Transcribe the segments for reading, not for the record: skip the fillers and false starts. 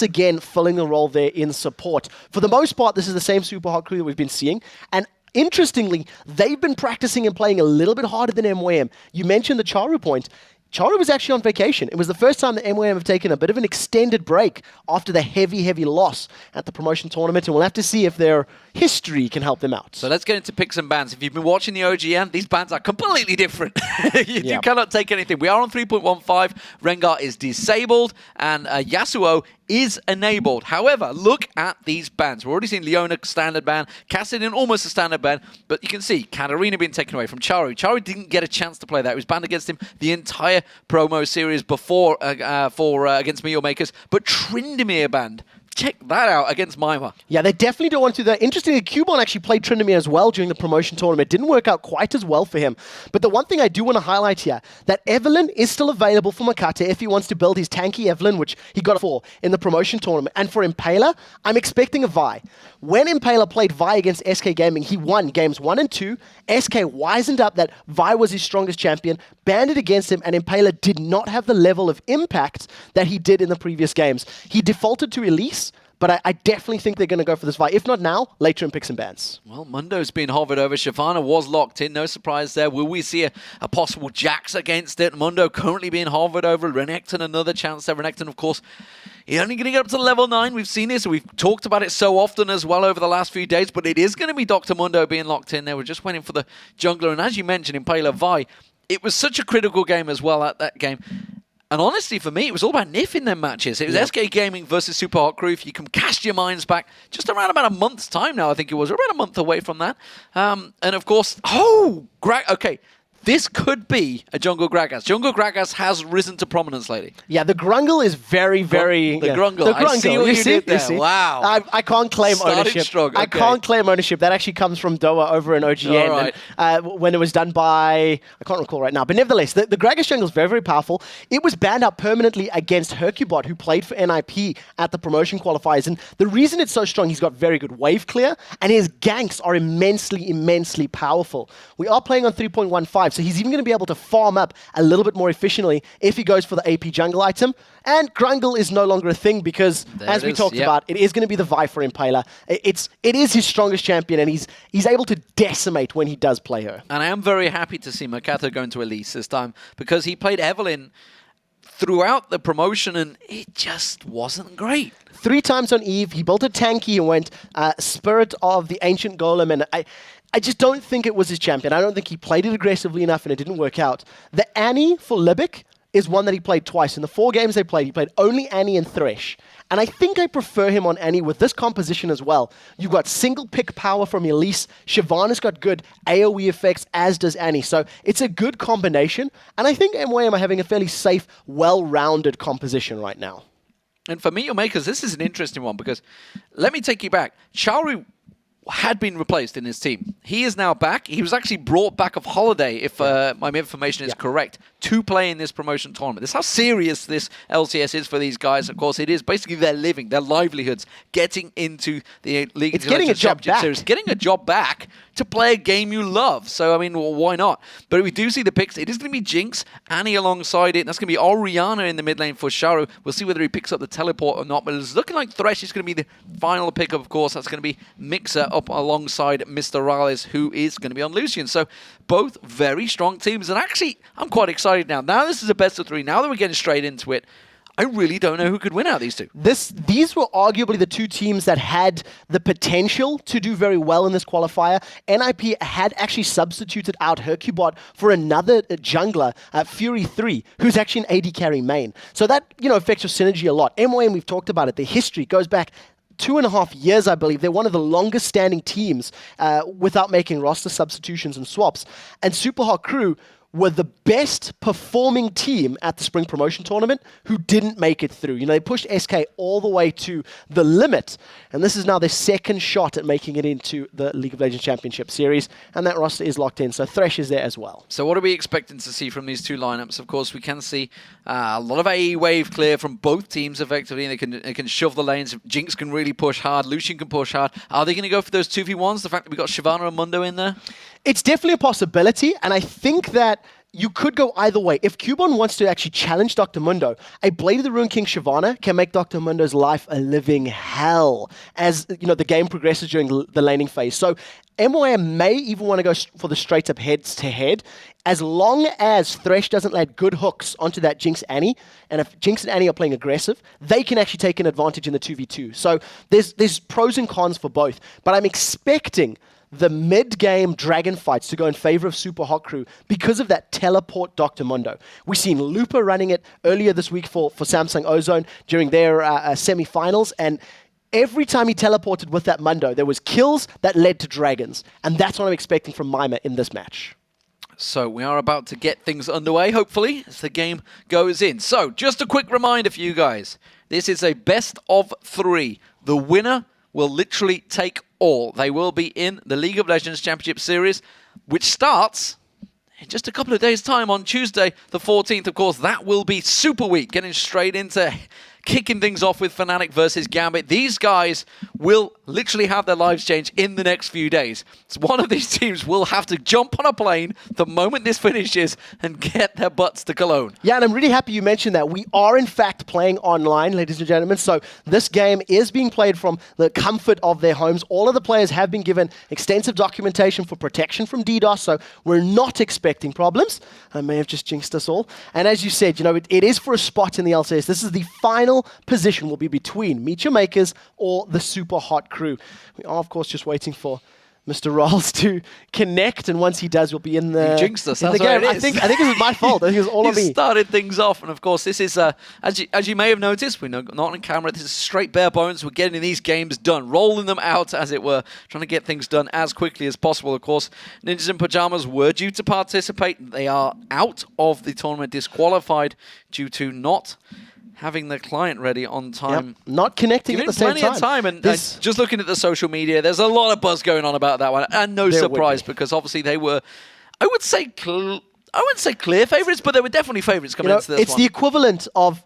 again filling the role there in support. For the most part, this is the same Super Hot Crew that we've been seeing. And interestingly, they've been practicing and playing a little bit harder than MWM. You mentioned the Czaru point. Czaru was actually on vacation. It was the first time that MWM have taken a bit of an extended break after the heavy, heavy loss at the promotion tournament, and we'll have to see if their history can help them out. So let's get into picks and bans. If you've been watching the OGN, these bans are completely different. You cannot take anything. We are on 3.15. Rengar is disabled, and Yasuo is enabled. However, look at these bans. We're already seeing Leona standard ban, Kassadin almost a standard ban, but you can see Katarina being taken away from Czaru. Czaru didn't get a chance to play that. It was banned against him the entire promo series before against Meal Makers, but Tryndamere banned. Check that out against Mimer. Yeah, they definitely don't want to do that. Interestingly, Kubon actually played Tryndamere as well during the promotion tournament. It didn't work out quite as well for him. But the one thing I do want to highlight here, that Evelyn is still available for Mokatte if he wants to build his tanky Evelyn, which he got for in the promotion tournament. And for Impaler, I'm expecting a Vi. When Impaler played Vi against SK Gaming, he won games 1 and 2. SK wisened up that Vi was his strongest champion, banned it against him, and Impaler did not have the level of impact that he did in the previous games. He defaulted to Elise, but I definitely think they're going to go for this Vi. If not now, later in picks and bans. Well, Mundo's been hovered over. Shyvana was locked in. No surprise there. Will we see a possible Jax against it? Mundo currently being hovered over. Renekton, another chance there. Renekton, of course, he's only going to get up to level 9. We've seen this. We've talked about it so often as well over the last few days, but it is going to be Dr. Mundo being locked in there. We're just waiting for the jungler. And as you mentioned, Impaler Vi, it was such a critical game as well at that game. And honestly, for me, it was all about Nif in them matches. It was SK Gaming versus Super Hot Crew. If you can cast your minds back, just around about a month's time now, I think it was. We're about a month away from that. And of course, okay. This could be a Jungle Gragas. Jungle Gragas has risen to prominence lately. Yeah, the Grungle is very, very... The Grungle. I see what you did there. Wow. I can't claim ownership. Strong. Okay. I can't claim ownership. That actually comes from Doa over in OGN. Right. And, when it was done by... I can't recall right now. But nevertheless, the Gragas jungle is very, very powerful. It was banned out permanently against Hercubot, who played for NIP at the promotion qualifiers. And the reason it's so strong, he's got very good wave clear, and his ganks are immensely, immensely powerful. We are playing on 3.15, so he's even going to be able to farm up a little bit more efficiently if he goes for the AP jungle item. And Grungle is no longer a thing because, as we talked about, it is going to be the Vi for Impaler. It is his strongest champion, and he's able to decimate when he does play her. And I am very happy to see Mokatte going to Elise this time because he played Evelyn throughout the promotion, and it just wasn't great. 3 times on Eve, he built a tanky and went Spirit of the Ancient Golem, and I just don't think it was his champion. I don't think he played it aggressively enough, and it didn't work out. The Annie for Libic is one that he played twice. In the 4 games they played, he played only Annie and Thresh. And I think I prefer him on Annie with this composition as well. You've got single pick power from Elise. Shyvana's got good AoE effects, as does Annie. So it's a good combination. And I think MWM are having a fairly safe, well-rounded composition right now. And for Meal Makers, this is an interesting one because let me take you back. Czaru had been replaced in his team. He is now back. He was actually brought back of holiday, if my information is correct, to play in this promotion tournament. This is how serious this LCS is for these guys. Of course, it is basically their living, their livelihoods, getting into the League of Legends Championship Series, getting a job back to play a game you love. So, I mean, well, why not? But we do see the picks. It is going to be Jinx, Annie alongside it, and that's going to be Orianna in the mid lane for Czaru. We'll see whether he picks up the teleport or not, but it's looking like Thresh is going to be the final pick, of course. That's going to be migxa up alongside MrRalleZ, who is going to be on Lucian. So both very strong teams. And actually, I'm quite excited now. Now this is a best of 3. Now that we're getting straight into it, I really don't know who could win out of these two. These were arguably the 2 teams that had the potential to do very well in this qualifier. NIP had actually substituted out Hercubot for another jungler, Fury 3, who's actually an AD carry main. So that, affects your synergy a lot. MWM, we've talked about it. The history goes back 2.5 years, I believe. They're one of the longest standing teams without making roster substitutions and swaps. And Super Hot Crew were the best performing team at the Spring Promotion Tournament who didn't make it through. They pushed SK all the way to the limit, and this is now their second shot at making it into the League of Legends Championship Series, and that roster is locked in, so Thresh is there as well. So what are we expecting to see from these two lineups? Of course, we can see a lot of AE wave clear from both teams effectively, and they can shove the lanes. Jinx can really push hard, Lucian can push hard. Are they going to go for those 2v1s, the fact that we got Shyvana and Mundo in there? It's definitely a possibility, and I think that you could go either way. If Kubon wants to actually challenge Dr. Mundo, a Blade of the Ruin King Shyvana can make Dr. Mundo's life a living hell as the game progresses during the laning phase. So MYM may even want to go for the straight-up heads-to-head, as long as Thresh doesn't land good hooks onto that Jinx Annie, and if Jinx and Annie are playing aggressive, they can actually take an advantage in the 2v2. So there's pros and cons for both, but I'm expecting the mid-game dragon fights to go in favor of Super Hot Crew because of that teleport Dr. Mundo. We've seen Lupa running it earlier this week for Samsung Ozone during their semi-finals, and every time he teleported with that Mundo, there was kills that led to dragons, and that's what I'm expecting from Mimer in this match. So we are about to get things underway, hopefully, as the game goes in. So just a quick reminder for you guys. This is a best of 3. The winner will literally take all. They will be in the League of Legends Championship Series, which starts in just a couple of days' time on Tuesday, the 14th. Of course, that will be Super Week, getting straight into kicking things off with Fnatic versus Gambit. These guys will literally have their lives change in the next few days. So one of these teams will have to jump on a plane the moment this finishes and get their butts to Cologne. Yeah, and I'm really happy you mentioned that. We are, in fact, playing online, ladies and gentlemen. So this game is being played from the comfort of their homes. All of the players have been given extensive documentation for protection from DDoS, so we're not expecting problems. I may have just jinxed us all. And as you said, it is for a spot in the LCS. This is the final position will be between migxa or the Super Hot Crew. We are, of course, just waiting for MrRalleZ to connect, and once he does, we'll be in the, you jinxed us. in the game. I think it was my fault. I think it was all on me. You started things off, and of course, this is, as you may have noticed, we're not on camera. This is straight bare bones. We're getting these games done, rolling them out, as it were, trying to get things done as quickly as possible. Of course, Ninjas in Pyjamas were due to participate. They are out of the tournament, disqualified due to not having the client ready on time. Yep. Not connecting at the same time. Plenty of time, and just looking at the social media, there's a lot of buzz going on about that one, and no surprise, because obviously they were, I wouldn't say clear favourites, but they were definitely favourites coming into this one. It's the equivalent of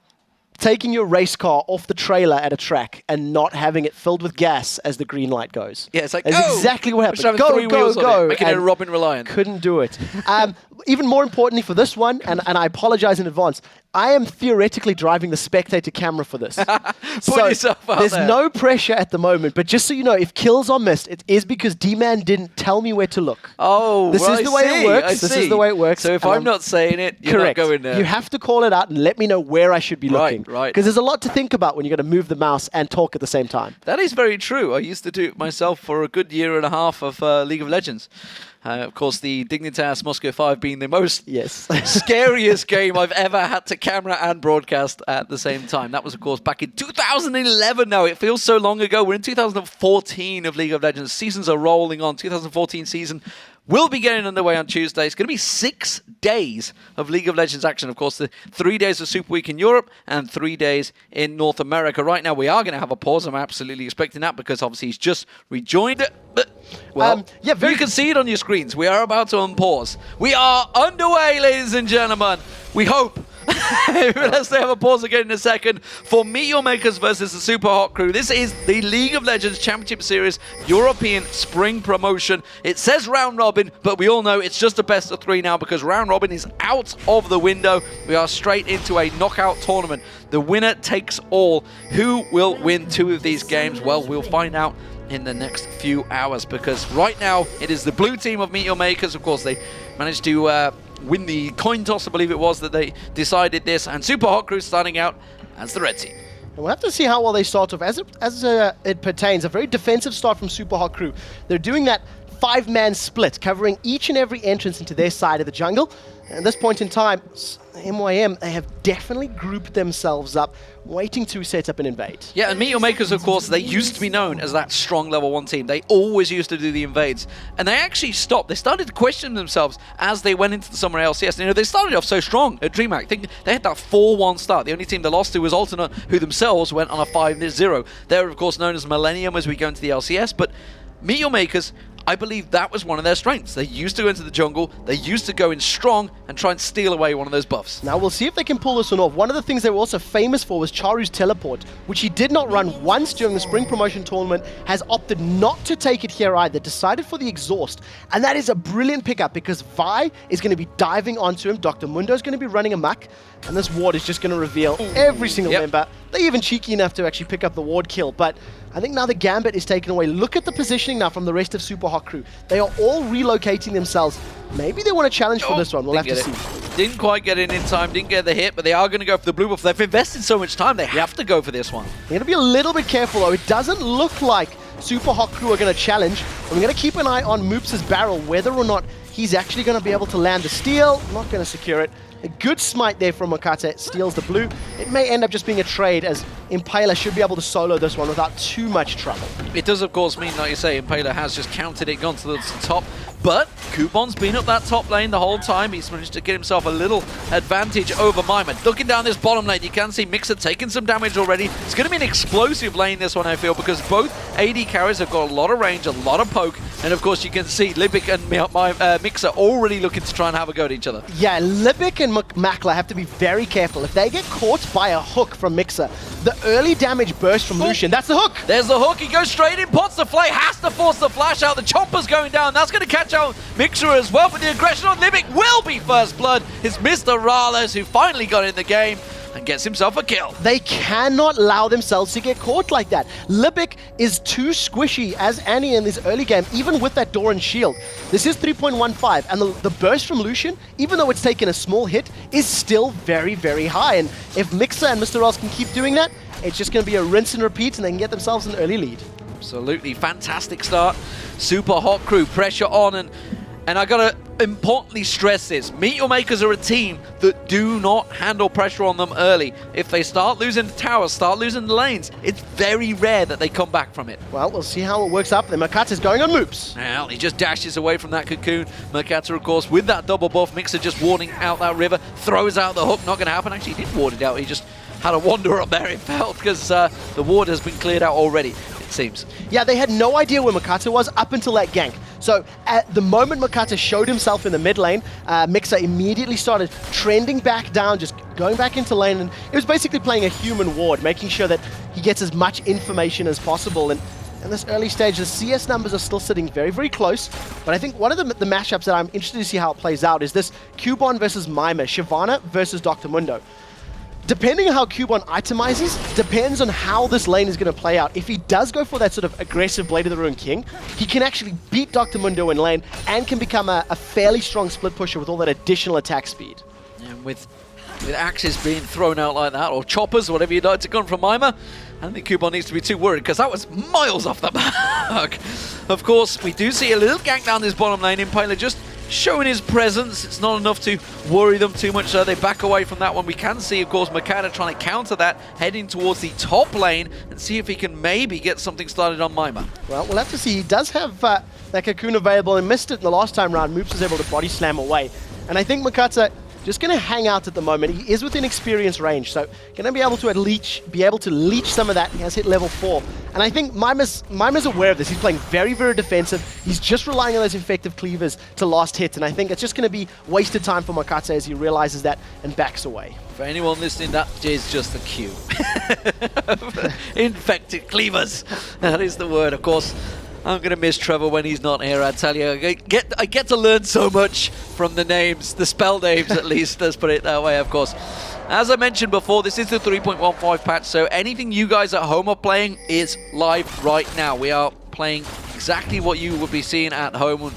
taking your race car off the trailer at a track and not having it filled with gas as the green light goes. Yeah, it's like, that's exactly what happened. Go, making it a Robin Reliant. Couldn't do it. Even more importantly for this one, and I apologize in advance, I am theoretically driving the spectator camera for this. Put yourself out there's there. no pressure at the moment, but just so you know, if kills are missed, it is because D-Man didn't tell me where to look. Oh, this is the way it works. This is the way it works. So if I'm not saying it, you're correct. Not going there. You have to call it out and let me know where I should be looking. Right. Because there's a lot to think about when you're going to move the mouse and talk at the same time. That is very true. I used to do it myself for a good year and a half of League of Legends. Of course, the Dignitas Moscow 5 being the most scariest game I've ever had to camera and broadcast at the same time. That was, of course, back in 2011 now. It feels so long ago. We're in 2014 of League of Legends. Seasons are rolling on. 2014 season will be getting underway on Tuesday. It's going to be 6 days of League of Legends action. Of course, the 3 days of Super Week in Europe and 3 days in North America. Right now, we are going to have a pause. I'm absolutely expecting that because obviously he's just rejoined. Well, you can see it on your screens. We are about to unpause. We are underway, ladies and gentlemen. We hope. Let's have a pause again in a second for Meet Your Makers versus the Super Hot Crew. This is the League of Legends Championship Series European Spring promotion. It says round robin, but we all know it's just a best of 3 now because round robin is out of the window. We are straight into a knockout tournament. The winner takes all. Who will win 2 of these games? Well, we'll find out in the next few hours because right now it is the blue team of Meet Your Makers. Of course, they managed to win the coin toss, I believe it was, that they decided this, and Super Hot Crew starting out as the red team. We'll have to see how well they start off. As it pertains, a very defensive start from Super Hot Crew. They're doing that 5-man split, covering each and every entrance into their side of the jungle. At this point in time, MYM, they have definitely grouped themselves up, waiting to set up and invade. Yeah, and Meet Your Makers, of course, they used to be known as that strong level 1 team. They always used to do the invades. And they actually stopped. They started to question themselves as they went into the summer LCS. And, they started off so strong at DreamHack. I think they had that 4-1 start. The only team they lost to was Alternate, who themselves went on a 5-0. They're, of course, known as Millennium as we go into the LCS. But Meet Your Makers I believe that was one of their strengths. They used to go into the jungle, they used to go in strong and try and steal away one of those buffs. Now we'll see if they can pull this one off. One of the things they were also famous for was Czaru's teleport, which he did not run once during the Spring Promotion Tournament, has opted not to take it here either, decided for the exhaust. And that is a brilliant pickup because Vi is going to be diving onto him, Dr. Mundo is going to be running amok, and this ward is just going to reveal every single member. They're even cheeky enough to actually pick up the ward kill, but I think now the Gambit is taken away. Look at the positioning now from the rest of Super Hot Crew. They are all relocating themselves. Maybe they want a challenge for this one. We'll have to see. Didn't quite get in time, didn't get the hit, but they are going to go for the blue buff. They've invested so much time, they have to go for this one. They're going to be a little bit careful, though. It doesn't look like Super Hot Crew are going to challenge. I'm going to keep an eye on Moopz' barrel, whether or not he's actually going to be able to land the steal. Not going to secure it. A good smite there from Mokatte, steals the blue. It may end up just being a trade, as Impaler should be able to solo this one without too much trouble. It does, of course, mean, like you say, Impaler has just counted it, gone to the top, but Kubon's been up that top lane the whole time. He's managed to get himself a little advantage over Mimer. Looking down this bottom lane, you can see migxa taking some damage already. It's going to be an explosive lane, this one, I feel, because both AD carries have got a lot of range, a lot of poke, and of course you can see Libic and migxa already looking to try and have a go at each other. Yeah, Libic and Makler have to be very careful. If they get caught by a hook from migxa, the early damage burst from Lucian, that's the hook! There's the hook, he goes straight in, pots the flay, has to force the flash out, the chopper's going down, that's going to catch out migxa as well, but the aggression on Libic will be first blood. It's MrRalleZ who finally got in the game and gets himself a kill. They cannot allow themselves to get caught like that. Libic is too squishy as Annie in this early game, even with that door and shield. This is 3.15, and the burst from Lucian, even though it's taken a small hit, is still very, very high. And if migxa and MrRalleZ can keep doing that, it's just going to be a rinse and repeat, and they can get themselves an early lead. Absolutely fantastic start. Super Hot Crew, pressure on, and I gotta importantly stress this. Meet Your Makers are a team that do not handle pressure on them early. If they start losing the towers, start losing the lanes, it's very rare that they come back from it. Well, we'll see how it works out. Then Mokatte's going on Moopz. Well, he just dashes away from that cocoon. Mokatte, of course, with that double buff. migxa just warding out that river, throws out the hook, not gonna happen. Actually, he did ward it out. He just had a wander up there, it felt, because the ward has been cleared out already, it seems. Yeah, they had no idea where Mokatte was up until that gank. So at the moment Mokatte showed himself in the mid lane, migxa immediately started trending back down, just going back into lane, and it was basically playing a human ward, making sure that he gets as much information as possible. And in this early stage, the CS numbers are still sitting very, very close. But I think one of the mashups that I'm interested to see how it plays out is this Kubon versus Mimer, Shyvana versus Dr. Mundo. Depending on how Kubon itemizes, depends on how this lane is going to play out. If he does go for that sort of aggressive Blade of the Ruined King, he can actually beat Dr. Mundo in lane and can become a fairly strong split pusher with all that additional attack speed. And with axes being thrown out like that, or choppers, whatever you'd like to come from Mimer, I don't think Kubon needs to be too worried, because that was miles off the mark. Of course, we do see a little gank down this bottom lane. Impaler just showing his presence. It's not enough to worry them too much, so they back away from that one. We can see, of course, Mokatte trying to counter that, heading towards the top lane, and see if he can maybe get something started on Mimer. Well, we'll have to see. He does have that cocoon available, and missed it in the last time round. Moopz was able to body slam away. And I think Mokatte just going to hang out at the moment. He is within experience range, so going to be able to leech some of that. He has hit level 4. And I think Mimer's aware of this. He's playing very, very defensive. He's just relying on those effective cleavers to last hit, and I think it's just going to be wasted time for Mokatte as he realizes that and backs away. For anyone listening, that is just the cue. Infected cleavers. That is the word, of course. I'm going to miss Trevor when he's not here, I tell you. I get to learn so much from the names, the spell names at least, let's put it that way, of course. As I mentioned before, this is the 3.15 patch, so anything you guys at home are playing is live right now. We are playing exactly what you would be seeing at home.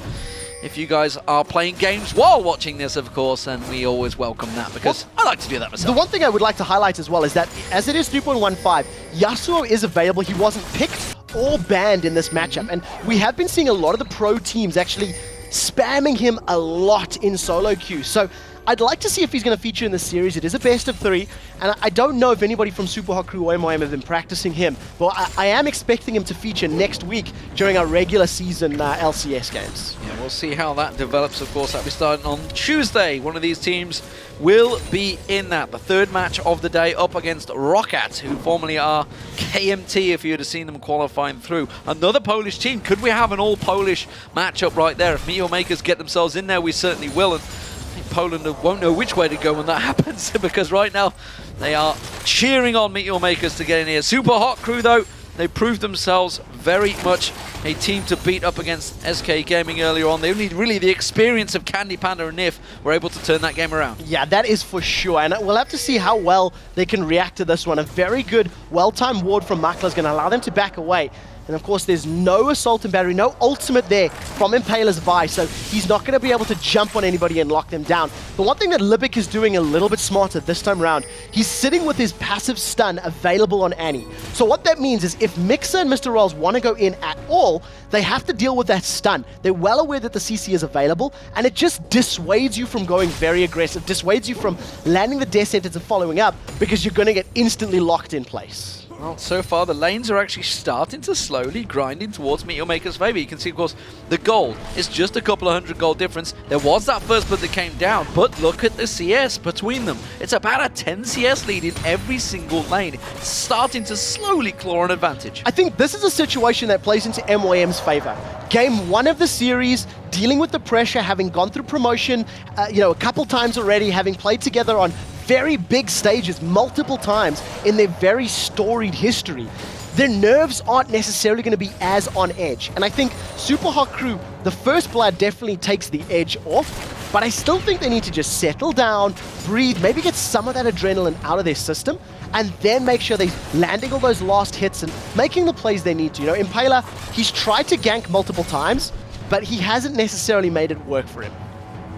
If you guys are playing games while watching this, of course, and we always welcome that, because I like to do that myself. The one thing I would like to highlight as well is that, as it is 3.15, Yasuo is available. He wasn't picked or banned in this matchup, and we have been seeing a lot of the pro teams actually spamming him a lot in solo queue. So I'd like to see if he's going to feature in the series. It is a best of 3, and I don't know if anybody from Super Hot Crew or MIM have been practicing him, but I am expecting him to feature next week during our regular season LCS games. Yeah, we'll see how that develops, of course. That'll be starting on Tuesday. One of these teams will be in that. The third match of the day up against Mokatte, who formerly are KMT, if you'd have seen them qualifying through. Another Polish team. Could we have an all-Polish matchup right there? If MrRalleZ get themselves in there, we certainly will. And I think Poland won't know which way to go when that happens, because right now they are cheering on MrRalleZ to get in here. Super Hot Crew, though, they proved themselves very much a team to beat up against SK Gaming earlier on. They need really the experience of Candy Panda and Nif were able to turn that game around. Yeah, that is for sure, and we'll have to see how well they can react to this one. A very good, well-timed ward from Makler is going to allow them to back away. And of course, there's no Assault and Battery, no ultimate there from Impaler's Vi, so he's not going to be able to jump on anybody and lock them down. The one thing that Libic is doing a little bit smarter this time around, he's sitting with his passive stun available on Annie. So what that means is if migxa and MrRalleZ want to go in at all, they have to deal with that stun. They're well aware that the CC is available, and it just dissuades you from going very aggressive, dissuades you from landing the death sentence and following up, because you're going to get instantly locked in place. Well, so far the lanes are actually starting to slowly grinding towards MrRalleZ's favor. You can see, of course, the gold is just a couple of 100 gold difference. There was that first blood that came down, but look at the CS between them. It's about a 10 CS lead in every single lane. It's starting to slowly claw an advantage. I think this is a situation that plays into MYM's favor. Game 1 of the series, dealing with the pressure, having gone through promotion, a couple times already, having played together on very big stages multiple times in their very storied history. Their nerves aren't necessarily going to be as on edge. And I think Super Hot Crew, the first blood definitely takes the edge off, but I still think they need to just settle down, breathe, maybe get some of that adrenaline out of their system, and then make sure they're landing all those last hits and making the plays they need to. Impaler, he's tried to gank multiple times, but he hasn't necessarily made it work for him.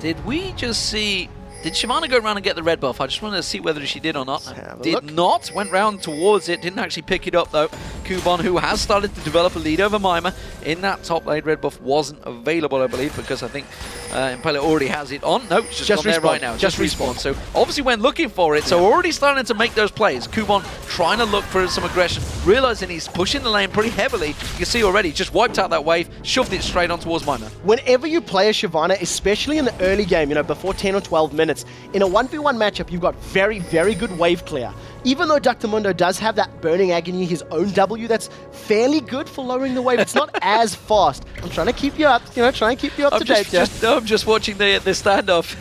Did we just see... Did Shyvana go around and get the red buff? I just wanted to see whether she did or not. Did not. Went round towards it. Didn't actually pick it up, though. Kubon, who has started to develop a lead over Mimer in that top lane. Red buff wasn't available, I believe, because I think Impaler already has it on. No, it's just there right now. Just respawn. So obviously went looking for it. So already starting to make those plays. Kubon trying to look for some aggression, realizing he's pushing the lane pretty heavily. You can see already, just wiped out that wave, shoved it straight on towards Mimer. Whenever you play a Shyvana, especially in the early game, before 10 or 12 minutes, in a 1v1 matchup, you've got very, very good wave clear. Even though Dr. Mundo does have that Burning Agony, his own W that's fairly good for lowering the wave, it's not as fast. I'm trying to keep you up, trying to keep you up to date. I'm just watching the standoff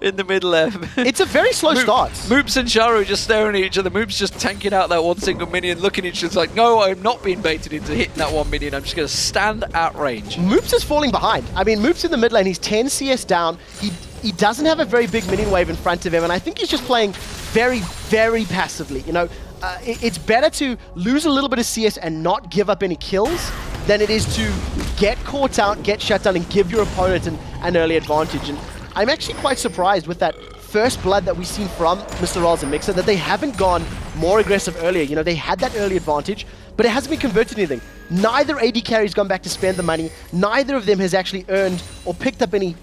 in the middle there. It's a very slow start. Moopz and Czaru just staring at each other. Moopz just tanking out that one single minion, looking at each other like, no, I'm not being baited into hitting that one minion. I'm just going to stand at range. Moopz is falling behind. I mean, Moopz in the mid lane, he's 10 CS down. He doesn't have a very big minion wave in front of him, and I think he's just playing very, very passively. It's better to lose a little bit of CS and not give up any kills than it is to get caught out, get shut down, and give your opponent an early advantage. And I'm actually quite surprised with that first blood that we've seen from MrRalleZ and migxa that they haven't gone more aggressive earlier. They had that early advantage, but it hasn't been converted to anything. Neither AD carry's gone back to spend the money. Neither of them has actually earned or picked up any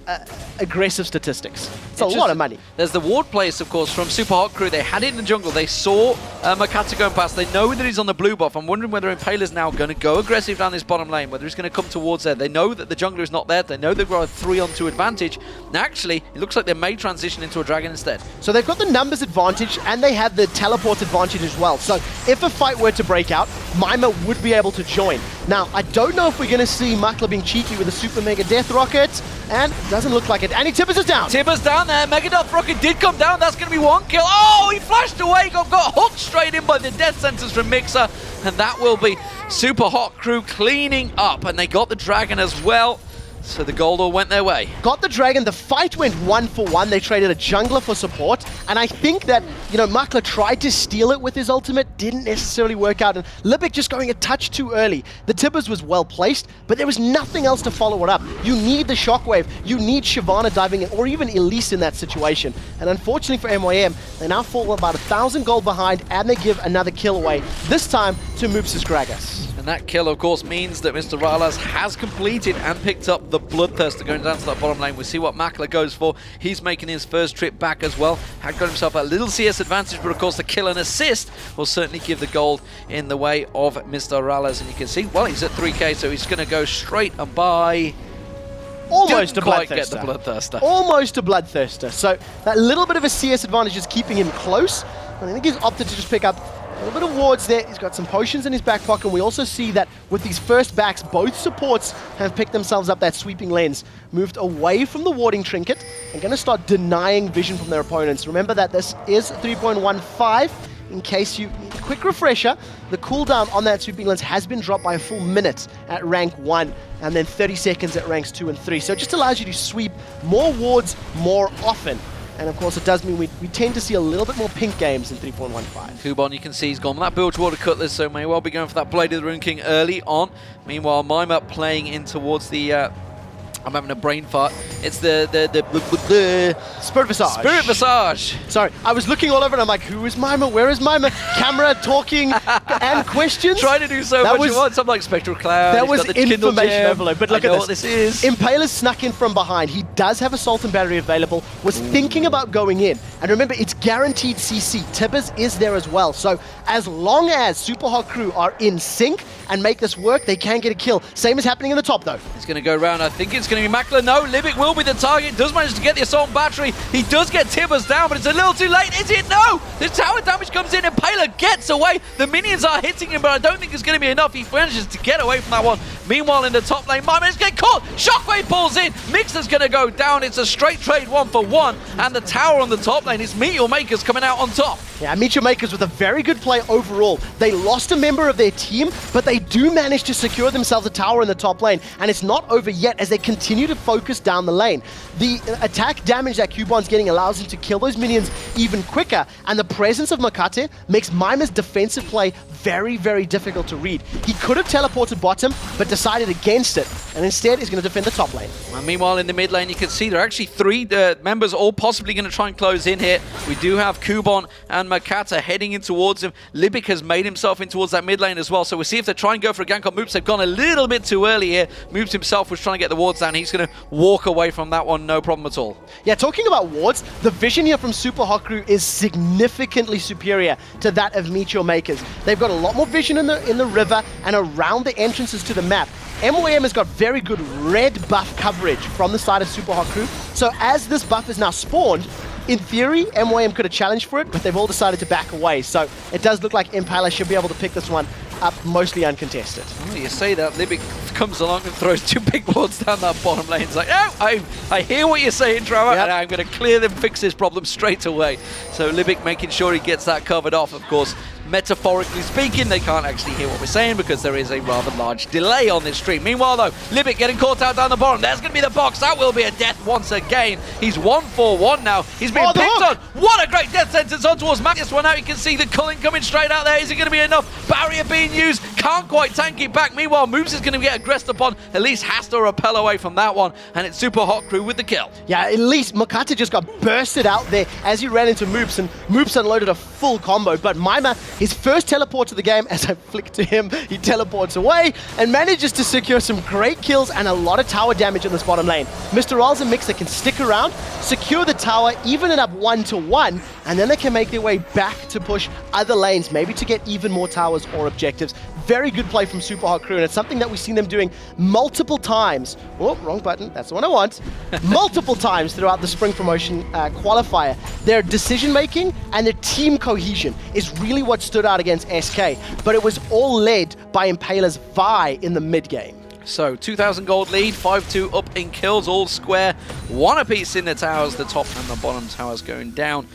aggressive statistics. It's a lot of money. There's the ward place, of course, from Super Hot Crew. They had it in the jungle. They saw Mokatte going past. They know that he's on the blue buff. I'm wondering whether Impaler's now going to go aggressive down this bottom lane, whether he's going to come towards there. They know that the jungler is not there. They know they've got a 3-on-2 advantage. And actually, it looks like they may transition into a dragon instead. So they've got the numbers advantage, and they have the teleport advantage as well. So if a fight were to break out, Mimer would be able to join. Now, I don't know if we're going to see Makler being cheeky with a super mega death rocket, and doesn't look like it. And Tibbers is down. Tibbers down there. Mega death rocket did come down. That's going to be one kill. Oh, he flashed away. Got hooked straight in by the death sentence from migxa, and that will be Super Hot Crew cleaning up, and they got the dragon as well. So the gold all went their way. Got the dragon. The fight went 1-for-1. They traded a jungler for support. And I think that, Makler tried to steal it with his ultimate. Didn't necessarily work out. And Libic just going a touch too early. The Tibbers was well placed, but there was nothing else to follow it up. You need the shockwave. You need Shyvana diving in, or even Elise in that situation. And unfortunately for MYM, they now fall about 1,000 gold behind, and they give another kill away. This time to Moopz' Gragas. And that kill, of course, means that MrRalleZ has completed and picked up the the Bloodthirster going down to that bottom lane. We'll see what Makler goes for. He's making his first trip back as well. Had got himself a little CS advantage, but of course the kill and assist will certainly give the gold in the way of MrRalleZ. And you can see, well, he's at 3k, so he's going to go straight and buy. Almost a quite get Bloodthirster. the Bloodthirster. Almost a Bloodthirster. So that little bit of a CS advantage is keeping him close. I think he's opted to just pick up a little bit of wards there. He's got some potions in his back pocket. And we also see that with these first backs, both supports have picked themselves up that sweeping lens, moved away from the warding trinket, and going to start denying vision from their opponents. Remember that this is 3.15. In case you need a quick refresher, the cooldown on that sweeping lens has been dropped by a full minute at rank 1, and then 30 seconds at ranks 2 and 3. So it just allows you to sweep more wards more often. And of course, it does mean we tend to see a little bit more pink games in 3.15. Kubon, you can see he's gone with that build towards Cutlass, so may well be going for that Blade of the Rune King early on. Meanwhile, Mimer playing in towards the... I'm having a brain fart. It's the Spirit Visage. Spirit Visage. Sorry, I was looking all over and I'm like, who is Mimer? Where is Mimer? Camera, talking, and questions. Trying to do so much at once. I'm like Spectral Cloud. That was information overload. But look at this. What this is. Impaler snuck in from behind. He does have Assault and Battery available. Was thinking about going in. And remember, it's guaranteed CC. Tibbers is there as well. So as long as Super Hot Crew are in sync and make this work, they can get a kill. Same is happening in the top though. He's going to go around. I think it's going to be Makler. No, Libic will be the target. Does manage to get the Assault Battery. He does get Tibbers down, but it's a little too late. Is it? No! The tower damage comes in. Impaler gets away. The minions are hitting him, but I don't think it's going to be enough. He manages to get away from that one. Meanwhile, in the top lane, Mimer is getting caught. Shockwave pulls in. migxa's going to go down. It's a straight trade 1-for-1. And the tower on the top lane is Meteor Makers coming out on top. Yeah, Meteor Makers with a very good play overall. They lost a member of their team, but they do manage to secure themselves a tower in the top lane. And it's not over yet as they continue to focus down the lane. The attack damage that Kubon's getting allows him to kill those minions even quicker. And the presence of Mokatte makes Mimer's defensive play very, very difficult to read. He could have teleported bottom, but decided against it. And instead, he's going to defend the top lane. Well, meanwhile, in the mid lane, you can see there are actually 3 members all possibly going to try and close in here. We do have Kubon and Mokatte heading in towards him. Libic has made himself in towards that mid lane as well. So we'll see if they try and go for a gank on Moopz. They've gone a little bit too early here. Moopz himself was trying to get the wards down. He's going to walk away from that one, no problem at all. Yeah, talking about wards, the vision here from Super Hot Crew is significantly superior to that of Meteor Makers. They've got a lot more vision in the river and around the entrances to the map. MOM has got very good red buff coverage from the side of Super Hot Crew. So as this buff is now spawned, in theory, MOM could have challenged for it, but they've all decided to back away. So it does look like Impaler should be able to pick this one up mostly uncontested. Well, you say that, Libic comes along and throws 2 big wards down that bottom lane. It's like, oh, I hear what you're saying, Czaru, and I'm going to clear them, fix this problem straight away. So Libic making sure he gets that covered off, of course. Metaphorically speaking, they can't actually hear what we're saying because there is a rather large delay on this stream. Meanwhile, though, Libic getting caught out down the bottom. There's going to be the box. That will be a death once again. He's 1-for-1 now. He's being picked on. What a great death sentence on towards Matt. This one out. You can see the culling coming straight out there. Is it going to be enough? Barrier being used. Can't quite tank it back. Meanwhile, Moopz is going to get aggressed upon. At least has to repel away from that one. And it's Super Hot Crew with the kill. Yeah, at least Mokatte just got bursted out there as he ran into Moopz, and Moopz unloaded a full combo. But Mimer, his first teleport to the game, as I flick to him, he teleports away and manages to secure some great kills and a lot of tower damage in this bottom lane. MrRalleZ and migxa can stick around, secure the tower, even it up 1-to-1, and then they can make their way back to push other lanes, maybe to get even more towers or objectives. Very good play from Super Hot Crew, and it's something that we've seen them doing multiple times. Oh, wrong button. That's the one I want. Multiple times throughout the Spring Promotion qualifier. Their decision-making and their team cohesion is really what stood out against SK, but it was all led by Impaler's Vi in the mid-game. So, 2,000 gold lead, 5-2 up in kills, all square, 1 apiece in the towers, the top and the bottom towers going down.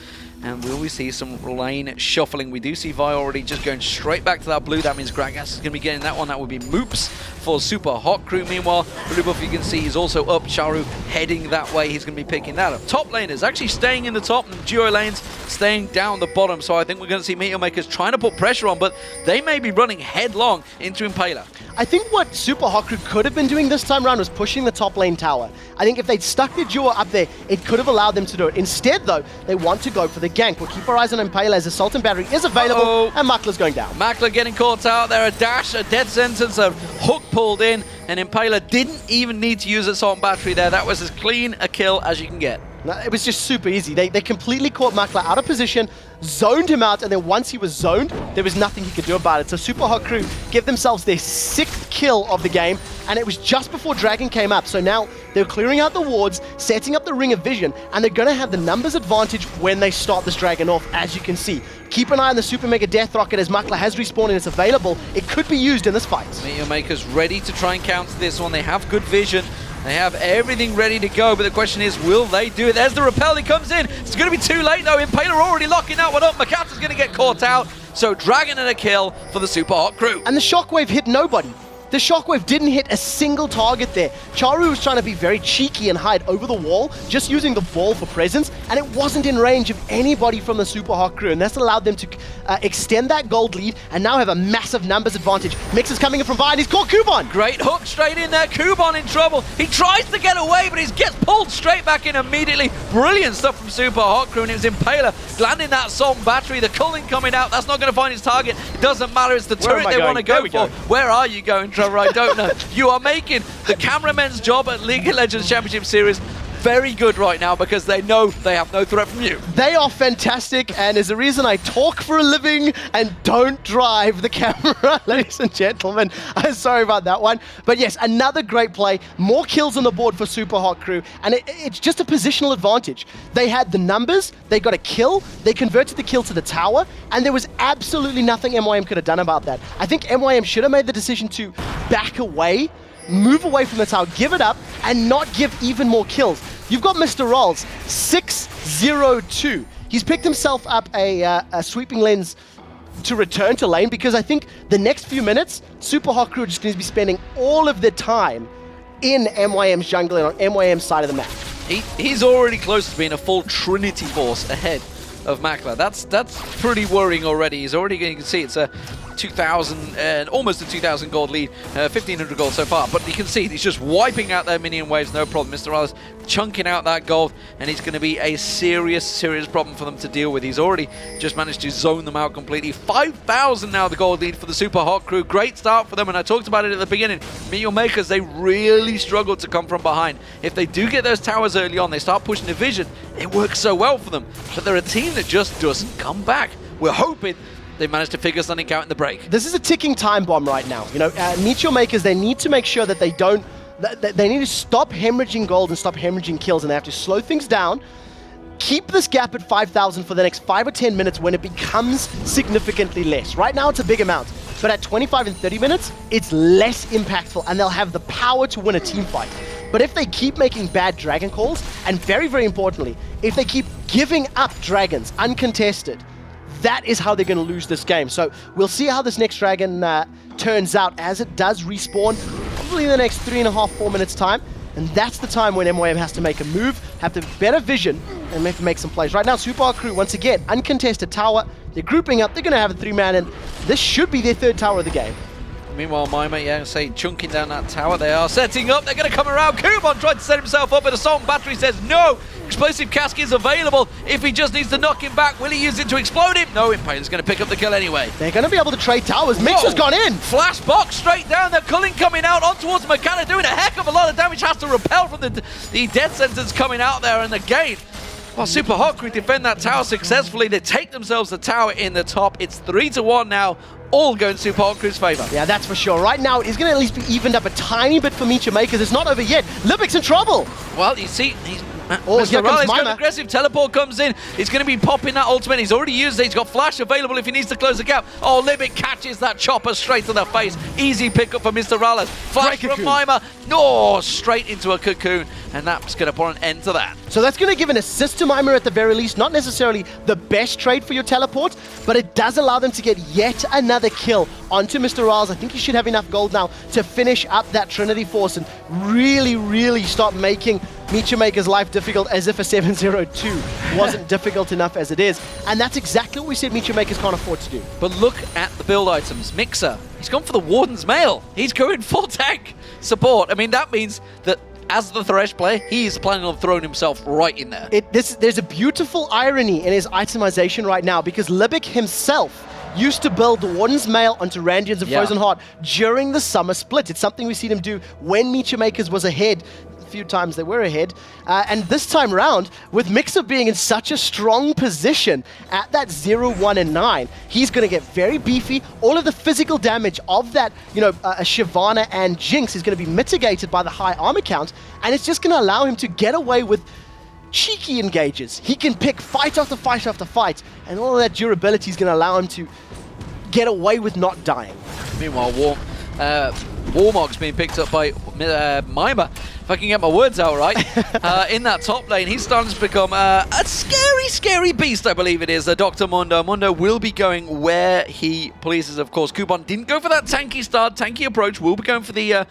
And will we see some lane shuffling? We do see Vi already just going straight back to that blue. That means Gragas is going to be getting that one. That would be Moopz for Super Hot Crew. Meanwhile, blue buff, you can see, is also up. Czaru heading that way. He's going to be picking that up. Top laners actually staying in the top, and duo lanes staying down the bottom. So I think we're going to see Meteor Makers trying to put pressure on, but they may be running headlong into Impaler. I think what SUPA HOT CREW could have been doing this time around was pushing the top lane tower. I think if they'd stuck their duo up there, it could have allowed them to do it. Instead, though, they want to go for the gank. We'll keep our eyes on Impaler as Assault and Battery is available, and Makler's going down. Makler getting caught out there, a dash, a dead sentence, a hook pulled in, and Impaler didn't even need to use Assault and Battery there. That was as clean a kill as you can get. It was just super easy. They completely caught Makler out of position, zoned him out, and then once he was zoned, there was nothing he could do about it. So SUPA HOT CREW give themselves their 6th kill of the game, and it was just before Dragon came up. So now they're clearing out the wards, setting up the Ring of Vision, and they're going to have the numbers advantage when they start this Dragon off, as you can see. Keep an eye on the Super Mega Death Rocket as Makler has respawned and it's available. It could be used in this fight. Maker's ready to try and counter this one. They have good vision. They have everything ready to go, but the question is, will they do it? There's the repel, he comes in. It's going to be too late though. Impaler already locking that one up. Mokatte's going to get caught out. So Dragon and a kill for the SUPA HOT CREW. And the Shockwave hit nobody. The Shockwave didn't hit a single target there. Czaru was trying to be very cheeky and hide over the wall, just using the ball for presence, and it wasn't in range of anybody from the SUPA HOT CREW, and that's allowed them to extend that gold lead and now have a massive numbers advantage. Mix is coming in from behind, he's caught Kubon! Great hook straight in there, Kubon in trouble. He tries to get away, but he gets pulled straight back in immediately. Brilliant stuff from SUPA HOT CREW, and it was Impaler landing that Assault Battery, the culling coming out, that's not going to find his target. It doesn't matter, it's the turret they want to go for. Where are you going, Trevor? I don't know. You are making the cameramen's job at League of Legends Championship Series very good right now because they know they have no threat from you. They are fantastic, and is the reason I talk for a living and don't drive the camera, ladies and gentlemen. I'm sorry about that one. But yes, another great play. More kills on the board for SUPA HOT CREW, and it's just a positional advantage. They had the numbers, they got a kill, they converted the kill to the tower, and there was absolutely nothing MYM could have done about that. I think MYM should have made the decision to back away, move away from the tower, give it up, and not give even more kills. You've got MrRalleZ, 6-0-2. He's picked himself up a sweeping lens to return to lane because I think the next few minutes, SUPA HOT CREW are just going to be spending all of their time in MYM's jungle and on MYM's side of the map. He's already close to being a full Trinity Force ahead of Makler. That's pretty worrying already. He's already, you can see it's a 2,000 and almost a 2,000 gold lead, 1,500 gold so far. But you can see he's just wiping out their minion waves, no problem. MrRalleZ chunking out that gold, and it's going to be a serious problem for them to deal with. He's already just managed to zone them out completely. 5,000 now the gold lead for the SUPA HOT CREW. Great start for them, and I talked about it at the beginning. Makers, they really struggle to come from behind. If they do get those towers early on, they start pushing the vision, it works so well for them. But they're a team that just doesn't come back. We're hoping they managed to figure something out in the break. This is a ticking time bomb right now. You know, Makers, they need to make sure that they don't, they need to stop hemorrhaging gold and stop hemorrhaging kills, and they have to slow things down, keep this gap at 5,000 for the next 5 or 10 minutes when it becomes significantly less. Right now it's a big amount, but at 25 and 30 minutes, it's less impactful, and they'll have the power to win a team fight. But if they keep making bad dragon calls, and very, very importantly, if they keep giving up dragons uncontested, that is how they're going to lose this game. So we'll see how this next dragon turns out as it does respawn, probably in the next 3.5, 4 minutes time. And that's the time when MYM has to make a move, have to have better vision, and make some plays. Right now, SUPA HOT CREW, once again, uncontested tower. They're grouping up. They're going to have a 3-man, and this should be their 3rd tower of the game. Meanwhile, Mimer, yeah, say chunking down that tower. They are setting up. They're going to come around. Kubon tried to set himself up, but Assault Battery says no. Explosive cask is available. If he just needs to knock him back, will he use it to explode him? No, Impaler's going to pick up the kill anyway. They're going to be able to trade towers. Migxa's gone in. Flash box straight down. The culling coming out on towards Mokatte, doing a heck of a lot of damage. Has to repel from the death sentence coming out there, and again, while SUPA HOT CREW defend that tower successfully, they take themselves the tower in the top. It's 3-1 now. All going SUPA HOT CREW's favor. Yeah, that's for sure. Right now, it's going to at least be evened up a tiny bit for Makers. It's not over yet. Libic's in trouble. Well, you see, he's MrRalleZ going aggressive. Teleport comes in. He's going to be popping that ultimate. He's already used it. He's got flash available if he needs to close the gap. Oh, Libic catches that chopper straight to the face. Easy pickup for MrRalleZ. Flash from Mimer. No, straight into a cocoon. And that's going to put an end to that. So that's going to give an assist to Mimer at the very least. Not necessarily the best trade for your teleport, but it does allow them to get yet another kill onto MrRalleZ. I think he should have enough gold now to finish up that Trinity Force and really, really start making migxa's life difficult as if a 7-0-2 wasn't difficult enough as it is. And that's exactly what we said migxa can't afford to do. But look at the build items. migxa, he's gone for the Warden's Mail. He's going full tank support. I mean, that means that as the Thresh player, he's planning on throwing himself right in there. There's a beautiful irony in his itemization right now, because Libic himself used to build the Warden's Mail onto Randians and Frozen Heart during the summer split. It's something we've seen him do when migxa was ahead. A few times they were ahead. And this time around, with migxa being in such a strong position at that 0, 1, and 9, he's going to get very beefy. All of the physical damage of that, a Shyvana and Jinx is going to be mitigated by the high armor count, and it's just going to allow him to get away with cheeky engages. He can pick fight after fight after fight, and all of that durability is going to allow him to get away with not dying. Meanwhile, Warmog's being picked up by Mimer, if I can get my words out right, in that top lane. He's starting to become a scary, scary beast, I believe it is. Dr. Mundo. Mundo will be going where he pleases, of course. Kubon didn't go for that tanky start, tanky approach. Will be going for the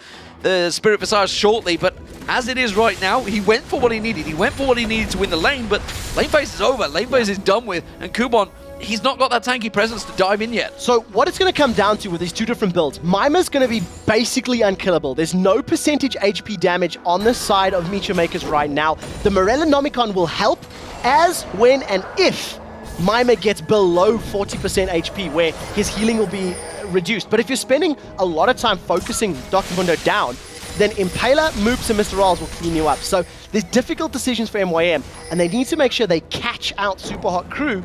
Spirit Visage shortly, but as it is right now, he went for what he needed. He went for what he needed to win the lane, but lane phase is over. Lane phase is done with, and Kubon, he's not got that tanky presence to dive in yet. So what it's going to come down to with these two different builds, Mimer's going to be basically unkillable. There's no percentage HP damage on the side of migxa's right now. The Morellonomicon will help as, when, and if Mimer gets below 40% HP, where his healing will be reduced. But if you're spending a lot of time focusing Dr. Mundo down, then Impaler, Moopz, and MrRalleZ will clean you up. So there's difficult decisions for MYM, and they need to make sure they catch out Super Hot Crew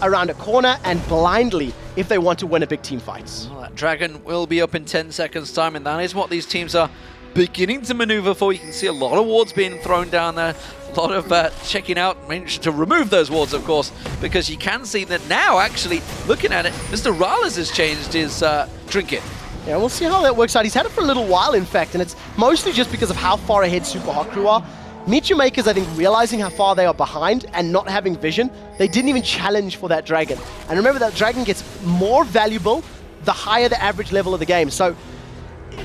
around a corner and blindly if they want to win a big team fight. Well, that dragon will be up in 10 seconds time, and that is what these teams are beginning to maneuver for. You can see a lot of wards being thrown down there, a lot of checking out, managing to remove those wards, of course, because you can see that now, actually, looking at it, MrRalleZ has changed his trinket. Yeah, we'll see how that works out. He's had it for a little while, in fact, and it's mostly just because of how far ahead Super Hot Crew are. migxa's, I think, realizing how far they are behind and not having vision, they didn't even challenge for that dragon. And remember, that dragon gets more valuable the higher the average level of the game. So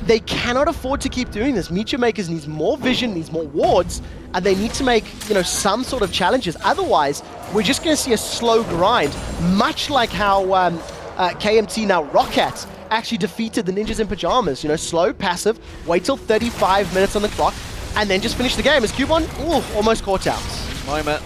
they cannot afford to keep doing this. migxa needs more vision, needs more wards, and they need to make, some sort of challenges. Otherwise, we're just going to see a slow grind, much like how KMT, now Roccat, actually defeated the Ninjas in Pyjamas. Slow, passive, wait till 35 minutes on the clock, and then just finish the game as Kubon almost caught out. Mimer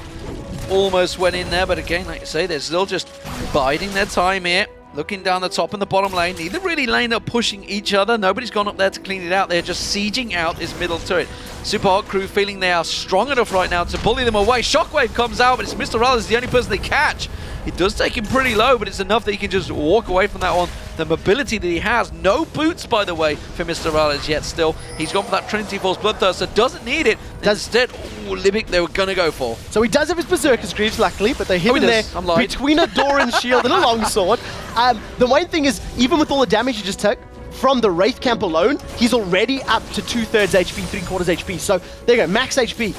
almost went in there, but again, like you say, they're still just biding their time here. Looking down the top and the bottom lane, neither really lane are pushing each other. Nobody's gone up there to clean it out. They're just sieging out his middle turret. Super Hot Crew feeling they are strong enough right now to bully them away. Shockwave comes out, but it's MrRalleZ, the only person they catch. It does take him pretty low, but it's enough that he can just walk away from that one. The mobility that he has, no boots, by the way, for MrRalleZ yet still. He's gone for that Trinity Force Bloodthirst, so doesn't need it. Instead, Libic they were going to go for. So he does have his Berserker's Greaves, luckily, but they're hidden there between a door and shield and a longsword. The main thing is, even with all the damage he just took, from the Wraith Camp alone, he's already up to 2/3 HP, 3/4 HP. So there you go, max HP.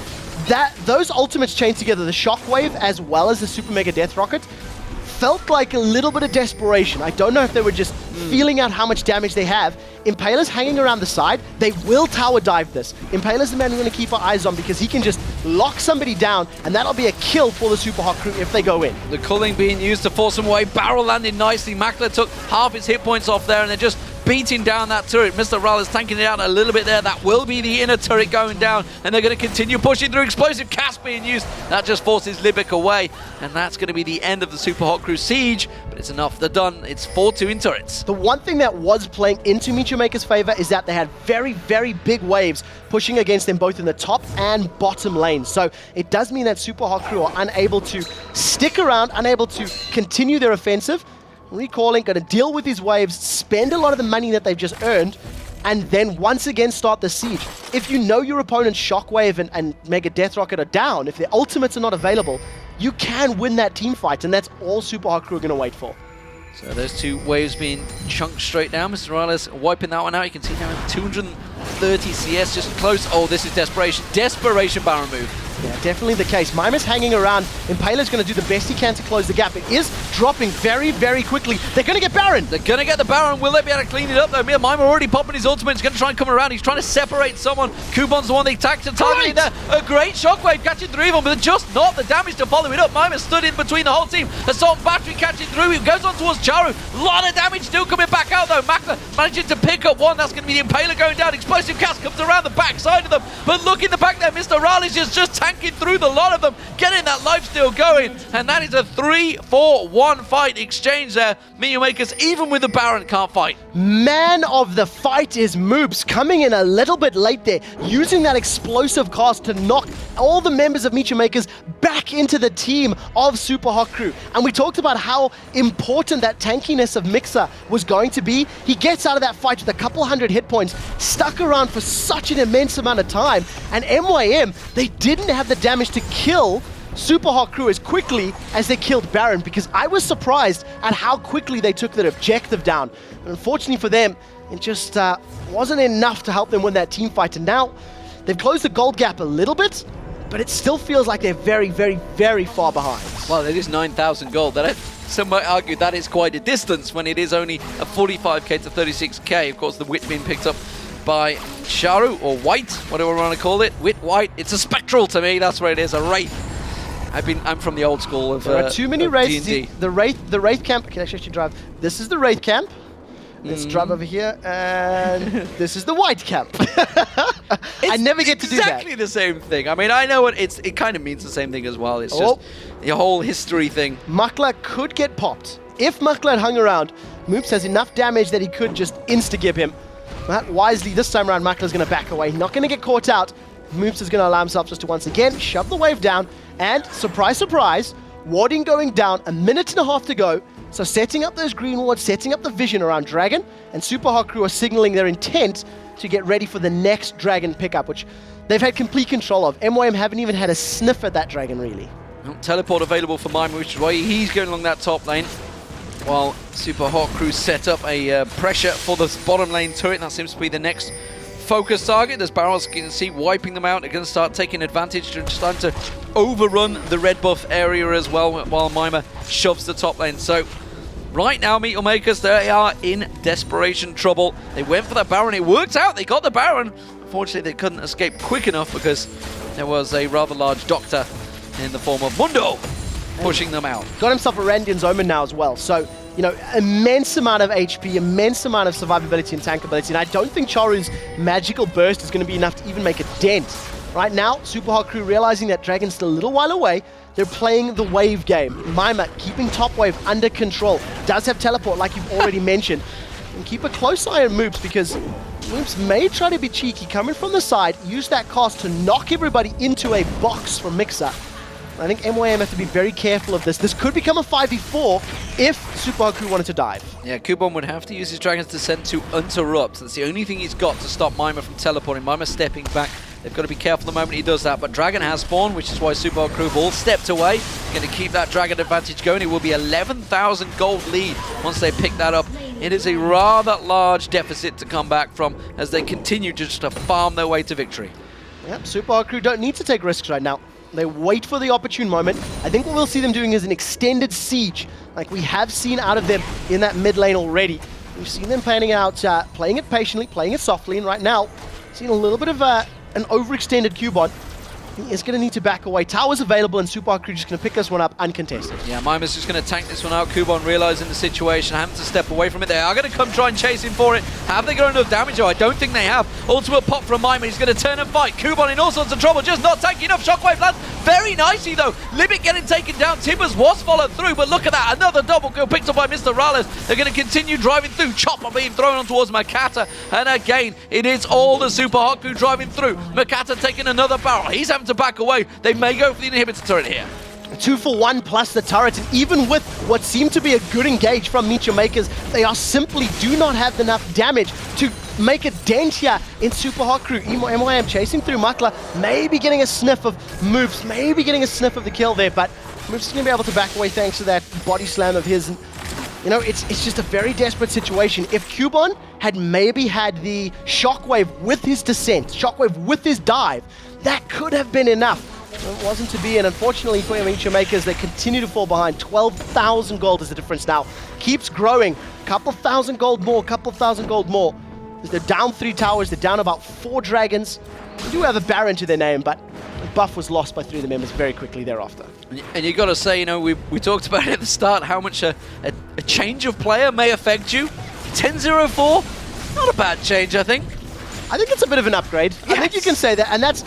Those ultimates chained together, the Shockwave as well as the Super Mega Death Rocket, felt like a little bit of desperation. I don't know if they were just feeling out how much damage they have. Impaler's hanging around the side. They will tower dive this. Impaler's the man we're going to keep our eyes on, because he can just lock somebody down, and that'll be a kill for the Super Hot Crew if they go in. The culling being used to force him away. Barrel landed nicely. Makler took half his hit points off there, and they're just beating down that turret. MrRalleZ tanking it out a little bit there. That will be the inner turret going down, and they're going to continue pushing through. Explosive cast being used. That just forces Libic away, and that's going to be the end of the Super Hot Crew siege, but it's enough. They're done. It's 4-2 in turrets. The one thing that was playing into migxa's favor is that they had very, very big waves pushing against them both in the top and bottom lanes. So it does mean that Super Hot Crew are unable to stick around, unable to continue their offensive. Recalling, going to deal with these waves, spend a lot of the money that they've just earned, and then once again start the siege. If you know your opponent's Shockwave and Mega Death Rocket are down, if their ultimates are not available, you can win that team fight, and that's all Super Hot Crew are going to wait for. So those two waves being chunked straight down. MrRalleZ wiping that one out. You can see now 230 CS just close. Oh, this is desperation. Desperation Baron move. Yeah, definitely the case. Mimer's hanging around. Impaler's going to do the best he can to close the gap. It is dropping very, very quickly. They're going to get Baron. They're going to get the Baron. Will they be able to clean it up, though? Mimer already popping his ultimate. He's going to try and come around. He's trying to separate someone. Kubon's the one they attacked and targeting there. A great shockwave catching three of them, but just not the damage to follow it up. Mimer stood in between the whole team. Assault Battery catching through. He goes on towards Czaru. A lot of damage still coming back out, though. Makler managing to pick up one. That's going to be the Impaler going down. Explosive cast comes around the back side of them. But look in the back there. MrRalleZ is just tanking through the lot of them, getting that lifesteal going. And that is a 3-4-1 fight exchange there. Makers, even with the Baron, can't fight. Man of the fight is Moopz, coming in a little bit late there, using that explosive cast to knock all the members of Makers back into the team of Super Hot Crew. And we talked about how important that tankiness of migxa was going to be. He gets out of that fight with a couple hundred hit points, stuck around for such an immense amount of time, and MYM, they didn't have the damage to kill Super Hot Crew as quickly as they killed Baron, because I was surprised at how quickly they took their objective down. And unfortunately for them, it just wasn't enough to help them win that team fight. And now they've closed the gold gap a little bit, but it still feels like they're very, very, very far behind. Well, it is 9,000 gold. Some might argue that is quite a distance when it is only a 45k to 36k. Of course, the wit being picked up by Czaru, or White, whatever we want to call it. Wit, White. It's a spectral to me. That's what it is, a wraith. I'm from the old school of there are too many wraiths. D&D. The wraith camp. Can I actually drive? This is the wraith camp. Let's drive over here, and this is the white camp. I never get to do that. Exactly the same thing. I mean, I know it kind of means the same thing as well. It's just the whole history thing. Makler could get popped. If Makler had hung around, Moopz has enough damage that he could just insta-give him. But wisely, this time around, Makler's going to back away. Not going to get caught out. Moopz is going to allow himself just to once again shove the wave down. And surprise, surprise, warding going down, a minute and a half to go. So setting up those green wards, setting up the vision around Dragon, and Super Hot Crew are signaling their intent to get ready for the next Dragon pickup, which they've had complete control of. MYM haven't even had a sniff at that Dragon, really. Well, teleport available for Mimer, which is why he's going along that top lane, while Super Hot Crew set up a pressure for the bottom lane turret. That seems to be the next focus target. There's barrels, you can see, wiping them out. They're going to start taking advantage, to starting to overrun the red buff area as well, while Mimer shoves the top lane. So right now, Makers, they are in desperation trouble. They went for that Baron. It worked out. They got the Baron. Unfortunately, they couldn't escape quick enough because there was a rather large doctor in the form of Mundo pushing them out. Got himself a Randian's Omen now as well. So, you know, immense amount of HP, immense amount of survivability and tankability. And I don't think Czaru's magical burst is going to be enough to even make a dent. Right now, Super Hot Crew realizing that Dragon's still a little while away. They're playing the wave game. Mimer keeping top wave under control. Does have teleport, like you've already mentioned. And keep a close eye on Moopz, because Moopz may try to be cheeky, coming from the side, use that cast to knock everybody into a box from migxa. I think MYM have to be very careful of this. This could become a 5v4 if Super Hot Crew wanted to dive. Yeah, Kubon would have to use his Dragon's Descent to interrupt. That's the only thing he's got to stop Mimer from teleporting. Mimer stepping back. They've got to be careful the moment he does that. But Dragon has spawned, which is why Super Hot Crew have all stepped away. Going to keep that Dragon advantage going. It will be 11,000 gold lead once they pick that up. It is a rather large deficit to come back from as they continue just to farm their way to victory. Yep, Super Hot Crew don't need to take risks right now. They wait for the opportune moment. I think what we'll see them doing is an extended siege, like we have seen out of them in that mid lane already. We've seen them planning out, playing it patiently, playing it softly, and right now, seeing a little bit of an overextended Kubon. He is going to need to back away. Tower's available, and Super Hot Crew just going to pick this one up uncontested. Yeah, Mimer's just going to tank this one out. Kubon realizing the situation, having to step away from it. They are going to come try and chase him for it. Have they got enough damage? Oh, I don't think they have. Ultimate pop from Mimer. He's going to turn and fight. Kubon in all sorts of trouble, just not tanking enough. Shockwave lands very nicely, though. Limit getting taken down. Timbers was followed through, but look at that. Another double kill picked up by MrRalleZ. They're going to continue driving through. Chopper being thrown on towards Mokatte. And again, it is all the Super Hot Crew driving through. Mokatte taking another barrel. He's having to back away. They may go for the inhibitor turret here. 2-for-1 plus the turret, and even with what seemed to be a good engage from Makers, they are simply do not have enough damage to make a dent here in Super Hot Crew. MYM chasing through Makler, maybe getting a sniff of Moopz, maybe getting a sniff of the kill there, but Moopz is going to be able to back away thanks to that body slam of his. And, you know, it's just a very desperate situation. If Kubon had maybe had the shockwave with his descent, shockwave with his dive, that could have been enough It wasn't to be, and unfortunately for Migxa Makers, they continue to fall behind. 12,000 gold is the difference now. Keeps growing. Couple thousand gold more, couple thousand gold more. They're down 3 towers, they're down about 4 dragons. They do have a Baron to their name, but the buff was lost by 3 of the members very quickly thereafter. And you got to say, you know, we talked about it at the start, how much a change of player may affect you. 10-0-4, not a bad change, I think. I think it's a bit of an upgrade. Yes. I think you can say that, and that's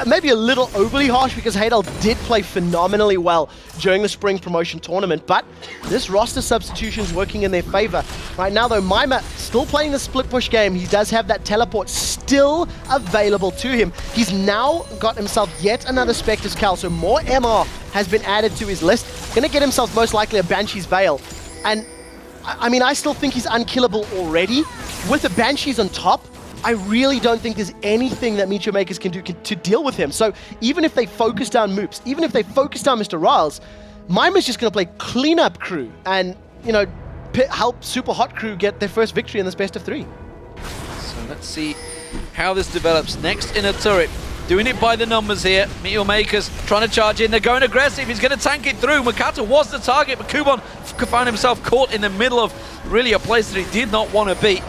maybe a little overly harsh because Haydel did play phenomenally well during the spring promotion tournament, but this roster substitution is working in their favor. Right now, though, Mimer still playing the split push game. He does have that teleport still available to him. He's now got himself yet another Spectre's Cal, so more MR has been added to his list. Gonna get himself most likely a Banshee's Veil, and I mean, I still think he's unkillable already. With the Banshees on top, I really don't think there's anything that Migxa Makers can do to deal with him. So even if they focus down Moopz, even if they focus down MrRalleZ, Mimer's just going to play cleanup crew and, you know, help SUPA HOT CREW get their first victory in this best of 3. So let's see how this develops. Next in a turret, doing it by the numbers here. Migxa Makers trying to charge in. They're going aggressive. He's going to tank it through. Mokatte was the target, but Kubon found himself caught in the middle of really a place that he did not want to be.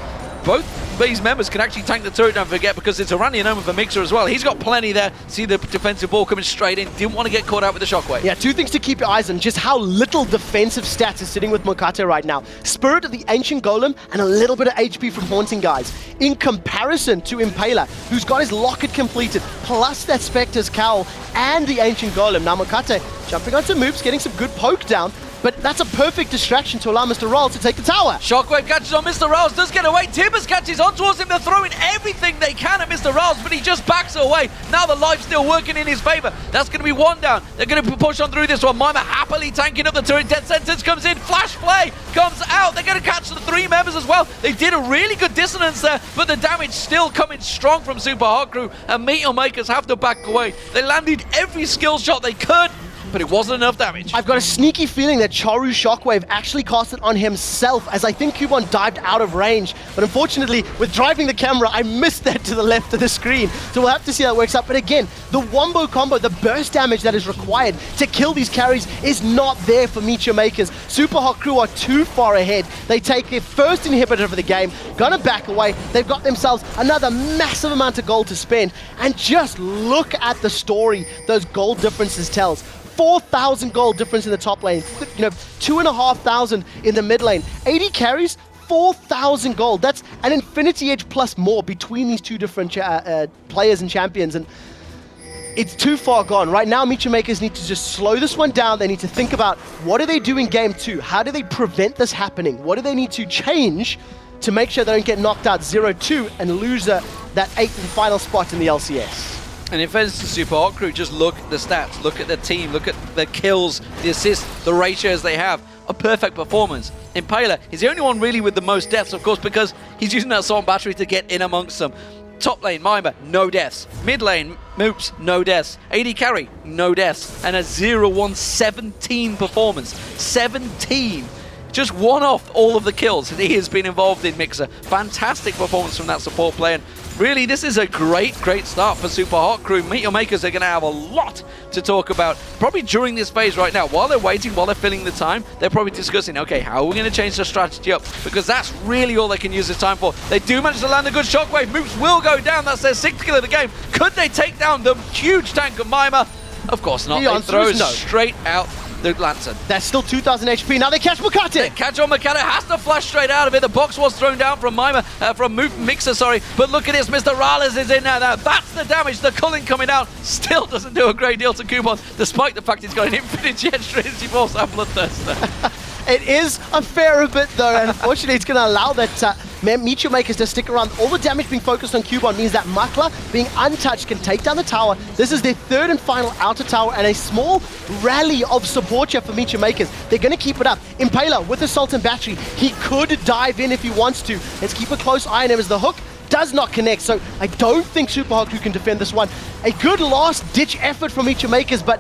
Both these members can actually tank the turret, don't forget, because it's a Iranian home for migxa as well. He's got plenty there. See the defensive ball coming straight in. Didn't want to get caught out with the shockwave. Yeah, 2 things to keep your eyes on. Just how little defensive stats is sitting with Mokatte right now. Spirit of the Ancient Golem and a little bit of HP from Haunting Guys. In comparison to Impaler, who's got his Locket completed, plus that Spectre's Cowl and the Ancient Golem. Now Mokatte jumping onto Moopz, getting some good poke down. But that's a perfect distraction to allow MrRalleZ to take the tower. Shockwave catches on MrRalleZ, does get away. Timbers catches on towards him. They're throwing everything they can at MrRalleZ, but he just backs away. Now the life's still working in his favor. That's going to be 1 down. They're going to push on through this one. Mimer happily tanking up the turret. Death Sentence comes in. Flash play comes out. They're going to catch the 3 members as well. They did a really good dissonance there, but the damage still coming strong from SUPA HOT CREW, and Migxa Makers have to back away. They landed every skill shot they could, but it wasn't enough damage. I've got a sneaky feeling that Czaru Shockwave actually cast it on himself, as I think Kubon dived out of range. But unfortunately, with driving the camera, I missed that to the left of the screen. So we'll have to see how it works out. But again, the wombo combo, the burst damage that is required to kill these carries is not there for Migxa Makers. SUPA HOT CREW are too far ahead. They take their first inhibitor for the game, gonna back away. They've got themselves another massive amount of gold to spend. And just look at the story those gold differences tells. 4,000 gold difference in the top lane, 2,500 in the mid lane. 80 carries, 4,000 gold. That's an Infinity Edge plus more between these 2 different players and champions, and it's too far gone. Right now, Migxa Makers need to just slow this one down. They need to think about what do they do in game 2? How do they prevent this happening? What do they need to change to make sure they don't get knocked out 0-2 and lose that 8th and final spot in the LCS? And in fairness to SUPA HOT CREW, just look at the stats, look at the team, look at the kills, the assists, the ratios they have. A perfect performance. Impaler is the only one really with the most deaths, of course, because he's using that Assault Battery to get in amongst them. Top lane, Mimer, no deaths. Mid lane, Moopz, no deaths. AD carry, no deaths. And a 0-1-17 performance. 17! Just one off all of the kills that he has been involved in, migxa. Fantastic performance from that support player. Really, this is a great start for SUPA HOT CREW. Migxa Makers are going to have a lot to talk about, probably during this phase right now. While they're waiting, while they're filling the time, they're probably discussing, okay, how are we going to change the strategy up? Because that's really all they can use this time for. They do manage to land a good shockwave. Moopz will go down. That's their 6th kill of the game. Could they take down the huge tank of Mimer? Of course not. They throw straight out the Lantern. That's still 2,000 HP. Now they catch Mokatte. They catch on Mokatte. Has to flash straight out of it. The box was thrown down from Mimer, from migxa, sorry. But look at this. MrRalleZ is in there now. That's the damage. The culling coming out still doesn't do a great deal to Kubon, despite the fact he's got an infinite jet Trinity Force and Bloodthirster. It is a fair bit though, and unfortunately it's going to allow that Migxa Makers to stick around. All the damage being focused on Kubon means that Makler, being untouched, can take down the tower. This is their 3rd and final outer tower, and a small rally of support here for Migxa Makers. They're going to keep it up. Impaler with Assault and Battery. He could dive in if he wants to. Let's keep a close eye on him as the hook does not connect, so I don't think SUPA HOT CREW can defend this one. A good last-ditch effort from Migxa Makers, but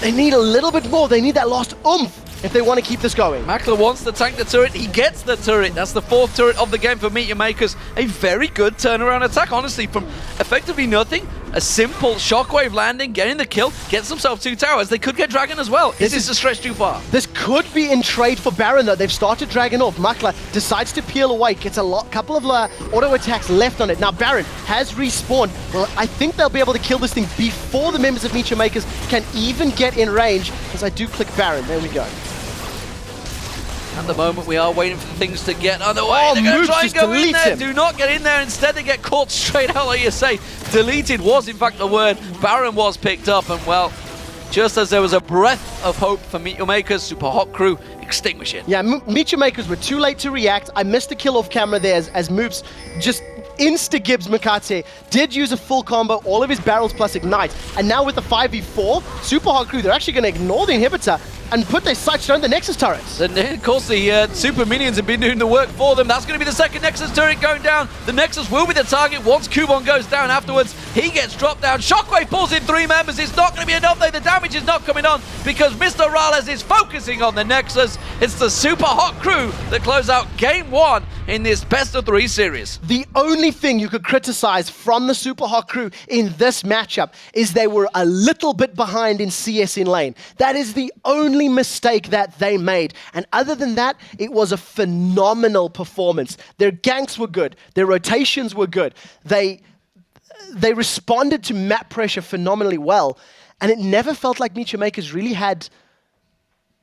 they need a little bit more. They need that last oomph if they want to keep this going. Makler wants to tank the turret. He gets the turret. That's the 4th turret of the game for Migxa Makers. A very good turnaround attack, honestly, from effectively nothing. A simple shockwave landing, getting the kill, gets themselves 2 towers. They could get Dragon as well. Is this a stretch too far? This could be in trade for Baron, though. They've started Dragon off. Makler decides to peel away, gets a couple of auto attacks left on it. Now Baron has respawned. Well, I think they'll be able to kill this thing before the members of migxa Makers can even get in range, as I do click Baron. There we go. At the moment, we are waiting for things to get underway. Oh, They're going Moopz to try and just go in delete there. him. Do not get in there. Instead, they get caught straight out, like you say. Deleted was, in fact, the word. Baron was picked up, and well, just as there was a breath of hope for migxa Makers, Super Hot Crew extinguish it. Yeah, migxa Makers were too late to react. I missed the kill off camera there as Moopz just insta-gibs Mokatte, did use a full combo, all of his barrels plus ignite, and now with the 5v4, Super Hot Crew, they're actually going to ignore the inhibitor and put their sights on the Nexus turrets. And of course, the super minions have been doing the work for them. That's going to be the second Nexus turret going down. The Nexus will be the target once Kubon goes down afterwards. He gets dropped down. Shockwave pulls in 3 members. It's not going to be enough, though. The damage is not coming on because MrRalleZ is focusing on the Nexus. It's the Super Hot Crew that close out Game 1 in this best-of-3 series. The only thing you could criticize from the Super Hot Crew in this matchup is they were a little bit behind in CS in lane. That is the only mistake that they made. And other than that, it was a phenomenal performance. Their ganks were good. Their rotations were good. They responded to map pressure phenomenally well. And it never felt like migxa Makers really had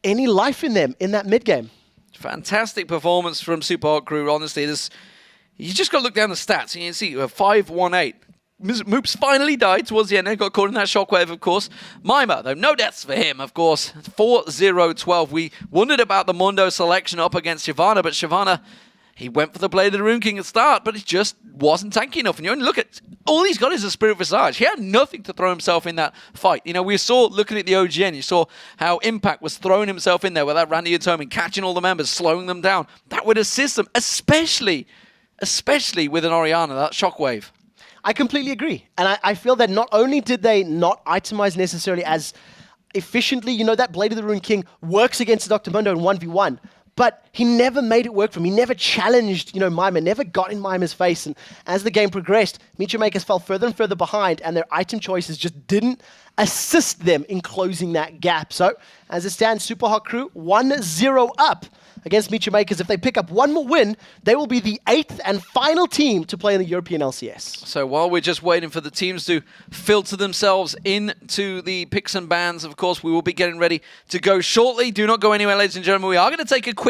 any life in them in that mid game. Fantastic performance from Super Hot Crew. Honestly, you just got to look down the stats and you can see 5-1-8. Moopz finally died towards the end and got caught in that shockwave, of course. Mimer, though, no deaths for him, of course. 4-0-12. We wondered about the Mundo selection up against Shyvana, but Shyvana, he went for the Blade of the Rune King at start, but it just wasn't tanky enough. And you only look at, all he's got is a Spirit Visage. He had nothing to throw himself in that fight. You know, we saw, looking at the OGN, you saw how Impact was throwing himself in there with that Randy Atomic, catching all the members, slowing them down. That would assist them, especially with an Orianna, that shockwave. I completely agree. And I feel that not only did they not itemize necessarily as efficiently, you know, that Blade of the Rune King works against Dr. Mundo in 1v1, but he never made it work for him. He never challenged, you know, Mimer, never got in Mimer's face. And as the game progressed, migxa Makers fell further and further behind, and their item choices just didn't assist them in closing that gap. So, as it stands, Super Hot Crew 1-0 up against migxa Makers. If they pick up one more win, they will be the 8th and final team to play in the European LCS. So while we're just waiting for the teams to filter themselves into the picks and bans, of course, we will be getting ready to go shortly. Do not go anywhere, ladies and gentlemen. We are going to take a quick